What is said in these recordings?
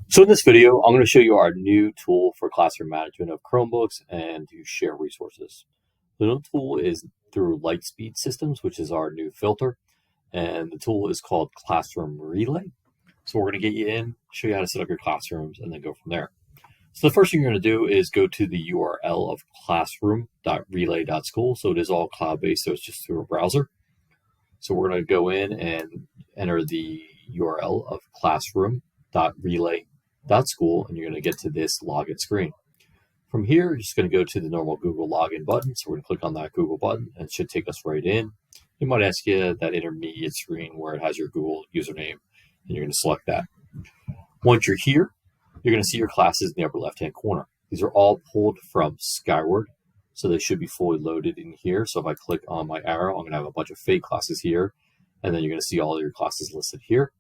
So in this video, I'm going to show you our new tool for classroom management of Chromebooks and to share resources. The new tool is through Lightspeed Systems, which is our new filter, and the tool is called Classroom Relay. So we're going to get you in, show you how to set up your classrooms, and then go from there. So the first thing you're going to do is go to the URL of classroom.relay.school. So it is all cloud-based, so it's just through a browser. So we're going to go in and enter the URL of classroom.relay.school, and you're going to get to this login screen. From here, you're just going to go to the normal Google login button. So we're going to click on that Google button, and it should take us right in. It might ask you that intermediate screen where it has your Google username, and you're going to select that. Once you're here, you're going to see your classes in the upper left-hand corner. These are all pulled from Skyward, so they should be fully loaded in here. So if I click on my arrow, I'm going to have a bunch of fake classes here, and then you're going to see all your classes listed here.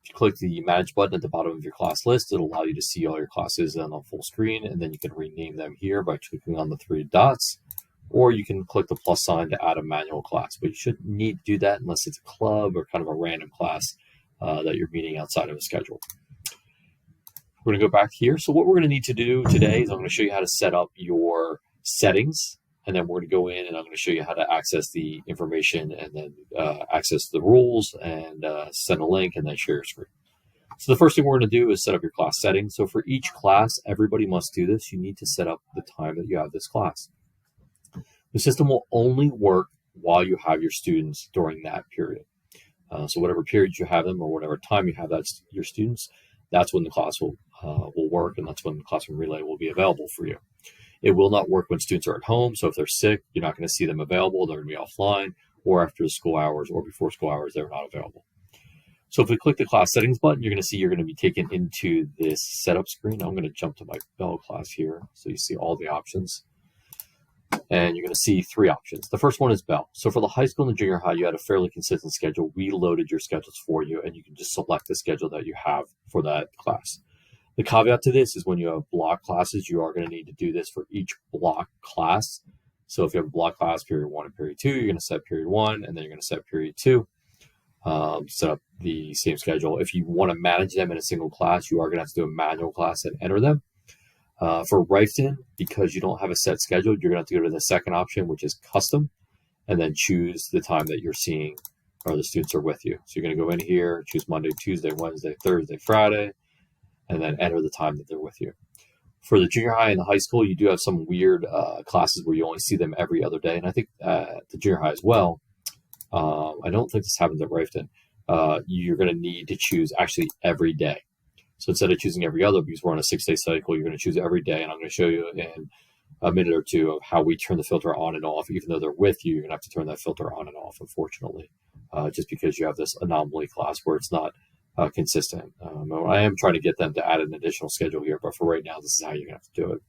If you click the Manage button at the bottom of your class list, it'll allow you to see all your classes on a full screen, and then you can rename them here by clicking on the three dots, or you can click the plus sign to add a manual class. But you shouldn't need to do that unless it's a club or kind of a random class that you're meeting outside of a schedule. We're going to go back here. So what we're going to need to do today is I'm going to show you how to set up your settings, and then we're going to go in and I'm going to show you how to access the information and then access the rules and send a link and then share your screen. So the first thing we're going to do is set up your class settings. So for each class, everybody must do this. You need to set up the time that you have this class. The system will only work while you have your students during that period. So whatever period you have them or whatever time you have your students, that's when the class will work, and that's when the Classroom Relay will be available for you. It will not work when students are at home. So if they're sick, you're not going to see them available. They're going to be offline, or after school hours or before school hours, they're not available. So if we click the class settings button, you're going to see you're going to be taken into this setup screen. I'm going to jump to my Bell class here so you see all the options. And you're going to see three options. The first one is Bell. So for the high school and the junior high, you had a fairly consistent schedule. We loaded your schedules for you, and you can just select the schedule that you have for that class. The caveat to this is when you have block classes, you are going to need to do this for each block class. So if you have a block class, period 1 and period 2, you're going to set period 1, and then you're going to set period 2. Set up the same schedule. If you want to manage them in a single class, you are going to have to do a manual class and enter them. For Riften, because you don't have a set schedule, you're going to have to go to the second option, which is custom, and then choose the time that you're seeing or the students are with you. So you're going to go in here, choose Monday, Tuesday, Wednesday, Thursday, Friday, and then enter the time that they're with you. For the junior high and the high school, you do have some weird classes where you only see them every other day. And I think the junior high as well. I don't think this happens at Riften. You're going to need to choose actually every day. So instead of choosing every other, because we're on a 6-day cycle, you're going to choose every day. And I'm going to show you in a minute or two of how we turn the filter on and off. Even though they're with you, you're going to have to turn that filter on and off, unfortunately, just because you have this anomaly class where it's not consistent. I am trying to get them to add an additional schedule here, but for right now, this is how you're going to have to do it.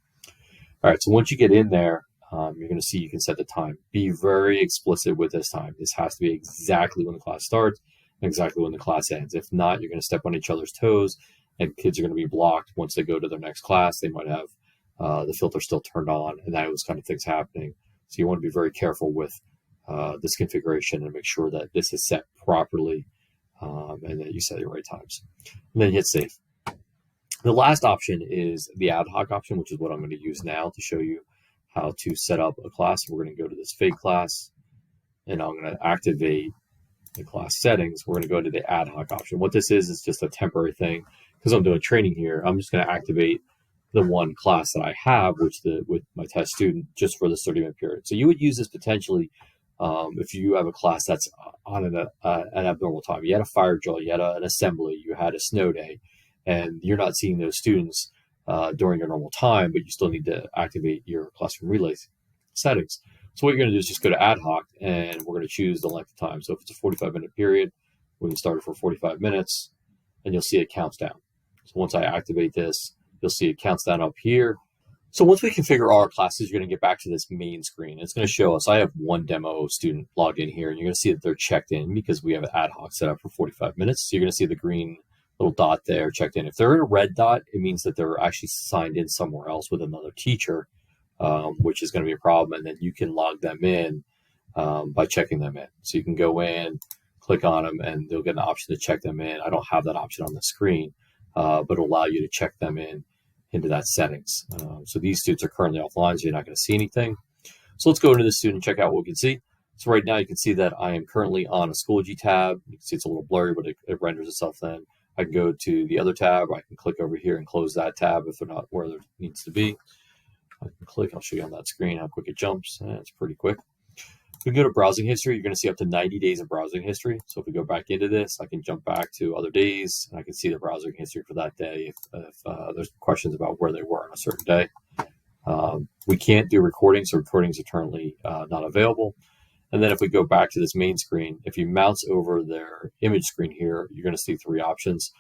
All right, so once you get in there, you're going to see you can set the time. Be very explicit with this time. This has to be exactly when the class starts and exactly when the class ends. If not, you're going to step on each other's toes, and kids are going to be blocked once they go to their next class. They might have the filter still turned on, and those kind of things happening. So you want to be very careful with this configuration and make sure that this is set properly and that you set your right times. And then hit save. The last option is the ad hoc option, which is what I'm going to use now to show you how to set up a class. We're going to go to this fake class, and I'm going to activate the class settings. We're going to go to the ad hoc option. What this is just a temporary thing. Because I'm doing training here, I'm just going to activate the one class that I have, with my test student, just for this 30-minute period. So you would use this potentially if you have a class that's on an abnormal time. You had a fire drill, you had an assembly, you had a snow day, and you're not seeing those students during your normal time, but you still need to activate your Classroom Relay settings. So what you're going to do is just go to ad hoc, and we're going to choose the length of time. So if it's a 45-minute period, we can start it for 45 minutes, and you'll see it counts down. So once I activate this, you'll see it counts down up here. So once we configure all our classes, you're going to get back to this main screen. It's going to show us, I have one demo student logged in here, and you're going to see that they're checked in because we have an ad hoc set up for 45 minutes. So you're going to see the green little dot there, checked in. If they're in a red dot, it means that they're actually signed in somewhere else with another teacher, which is going to be a problem. And then you can log them in by checking them in. So you can go in, click on them, and they'll get an option to check them in. I don't have that option on the screen. but it'll allow you to check them into that settings. So these students are currently offline, so you're not going to see anything. So let's go into the student and check out what we can see. So right now you can see that I am currently on a Schoology tab. You can see it's a little blurry, but it renders itself then. I can go to the other tab. I can click over here and close that tab if they're not where it needs to be. I can click. I'll show you on that screen how quick it jumps. It's pretty quick. If we go to browsing history, you're going to see up to 90 days of browsing history. So if we go back into this, I can jump back to other days, and I can see the browsing history for that day if there's questions about where they were on a certain day. We can't do recordings, so recordings are currently not available. And then if we go back to this main screen, if you mouse over their image screen here, you're going to see three options.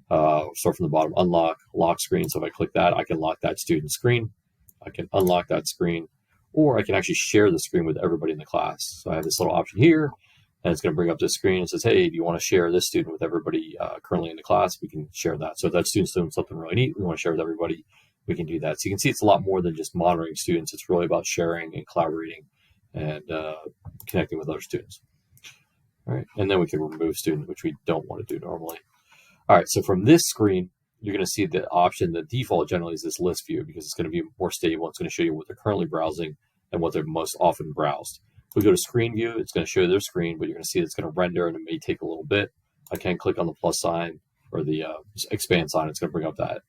Start from the bottom, unlock, lock screen. So if I click that, I can lock that student screen. I can unlock that screen, or I can actually share the screen with everybody in the class. So I have this little option here, and it's going to bring up this screen and says, hey, do you want to share this student with everybody currently in the class? We can share that. So if that student's doing something really neat, we want to share with everybody, we can do that. So you can see it's a lot more than just monitoring students. It's really about sharing and collaborating and connecting with other students. All right, and then we can remove student, which we don't want to do normally. All right, so from this screen, you're going to see the option, the default generally is this list view because it's going to be more stable. It's going to show you what they're currently browsing and what they're most often browsed. If we go to screen view, it's going to show their screen, but you're going to see it's going to render and it may take a little bit. I can click on the plus sign or the expand sign. It's going to bring up that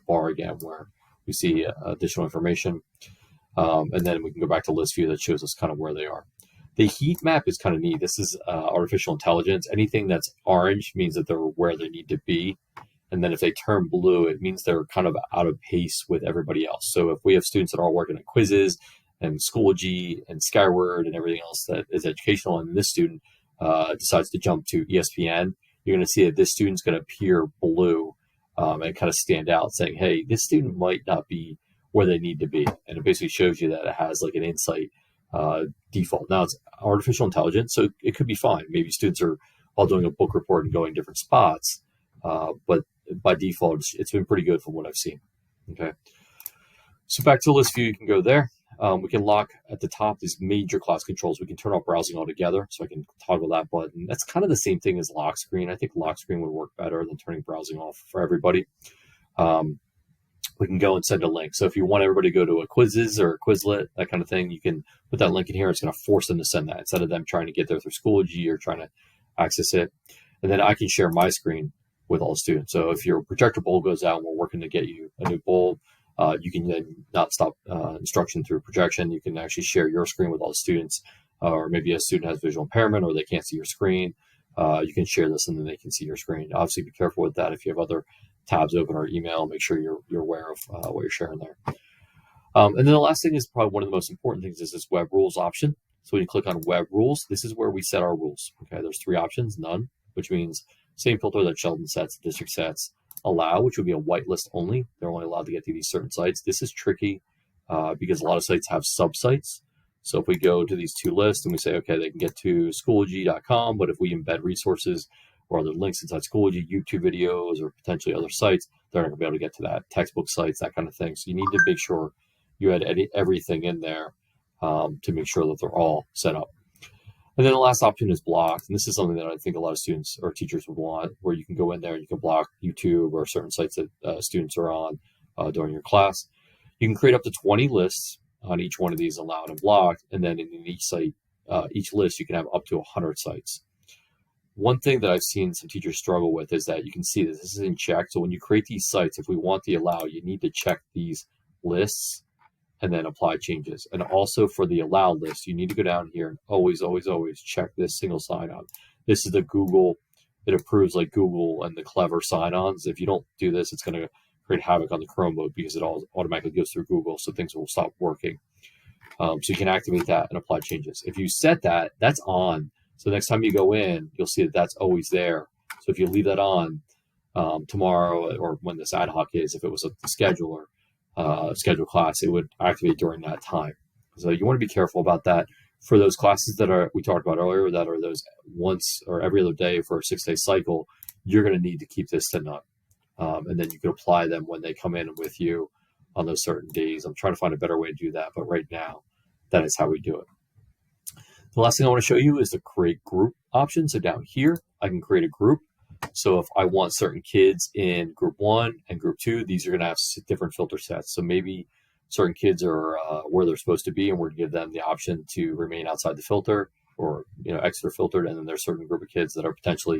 bar again where we see additional information. And then we can go back to list view that shows us kind of where they are. The heat map is kind of neat. This is artificial intelligence. Anything that's orange means that they're where they need to be. And then if they turn blue, it means they're kind of out of pace with everybody else. So if we have students that are all working on quizzes and Schoology and Skyward and everything else that is educational, and this student decides to jump to ESPN, you're going to see that this student's going to appear blue and kind of stand out saying, hey, this student might not be where they need to be. And it basically shows you that it has like an insight default. Now it's artificial intelligence, so it could be fine. Maybe students are all doing a book report and going different spots, but by default, it's been pretty good from what I've seen. Okay, so back to list view, you can go there. We can lock at the top these major class controls. We can turn off browsing altogether, so I can toggle that button. That's kind of the same thing as lock screen. I think lock screen would work better than turning browsing off for everybody. We can go and send a link. So if you want everybody to go to a Quizzes or a Quizlet, that kind of thing, you can put that link in here. It's going to force them to send that instead of them trying to get there through Schoology or trying to access it. And then I can share my screen with all the students. So if your projector bulb goes out and we're working to get you a new bulb, you can then not stop instruction through projection. You can actually share your screen with all the students, or maybe a student has visual impairment or they can't see your screen. You can share this and then they can see your screen. Obviously, be careful with that. If you have other tabs open or email, make sure you're aware of what you're sharing there. And then the last thing is probably one of the most important things is this web rules option. So when you click on web rules, this is where we set our rules. Okay, there's three options: none, which means same filter that Sheldon sets, district sets; allow, which would be a whitelist only. They're only allowed to get to these certain sites. This is tricky because a lot of sites have subsites. So if we go to these two lists and we say, okay, they can get to Schoology.com, but if we embed resources or other links inside Schoology, YouTube videos, or potentially other sites, they're not going to be able to get to that. Textbook sites, that kind of thing. So you need to make sure you had everything in there to make sure that they're all set up. And then the last option is blocked. And this is something that I think a lot of students or teachers would want, where you can go in there and you can block YouTube or certain sites that students are on during your class. You can create up to 20 lists on each one of these, allowed and blocked. And then in each site, each list, you can have up to 100 sites. One thing that I've seen some teachers struggle with is that you can see that this isn't checked. So when you create these sites, if we want the allow, you need to check these lists and then apply changes. And also for the allow list, you need to go down here and always, always, always check this single sign-on. This is the Google. It approves like Google and the Clever sign-ons. If you don't do this, it's going to create havoc on the Chromebook because it all automatically goes through Google, so things will stop working. So you can activate that and apply changes. If you set that, that's on. So next time you go in, you'll see that that's always there. So if you leave that on tomorrow or when this ad hoc is, if it was a scheduler, scheduled class, it would activate during that time. So you want to be careful about that. For those classes that we talked about earlier, that are those once or every other day for a 6-day cycle, you're going to need to keep this to none. And then you can apply them when they come in with you on those certain days. I'm trying to find a better way to do that, but right now, that is how we do it. The last thing I want to show you is the create group option. So down here, I can create a group. So if I want certain kids in group 1 and group 2, these are going to have different filter sets. So maybe certain kids are where they're supposed to be, and we're going to give them the option to remain outside the filter or extra filtered. And then there's a certain group of kids that are potentially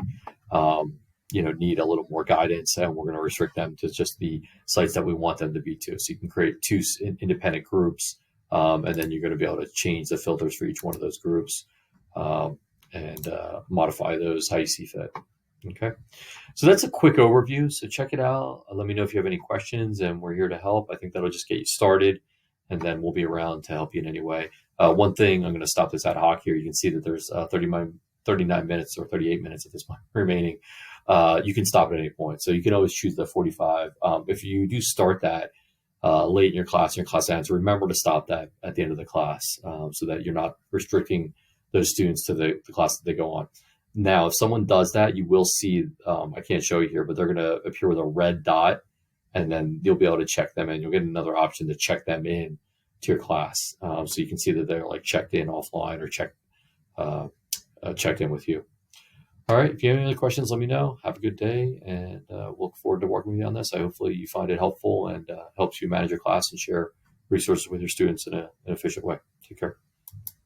need a little more guidance, and we're going to restrict them to just the sites that we want them to be to. So you can create 2 independent groups, and then you're going to be able to change the filters for each one of those groups, and modify those how you see fit. Okay, so that's a quick overview. So check it out. Let me know if you have any questions, and we're here to help. I think that'll just get you started, and then we'll be around to help you in any way. One thing, I'm going to stop this ad hoc here. You can see that there's 39 minutes or 38 minutes at this point remaining. You can stop at any point. So you can always choose the 45. If you do start that late in your class ends, remember to stop that at the end of the class, so that you're not restricting those students to the class that they go on. Now, if someone does that, you will see, I can't show you here, but they're going to appear with a red dot, and then you'll be able to check them in. You'll get another option to check them in to your class. So you can see that they're like checked in offline or checked in with you. All right. If you have any other questions, let me know. Have a good day, and look forward to working with you on this. Hopefully you find it helpful and helps you manage your class and share resources with your students in an efficient way. Take care.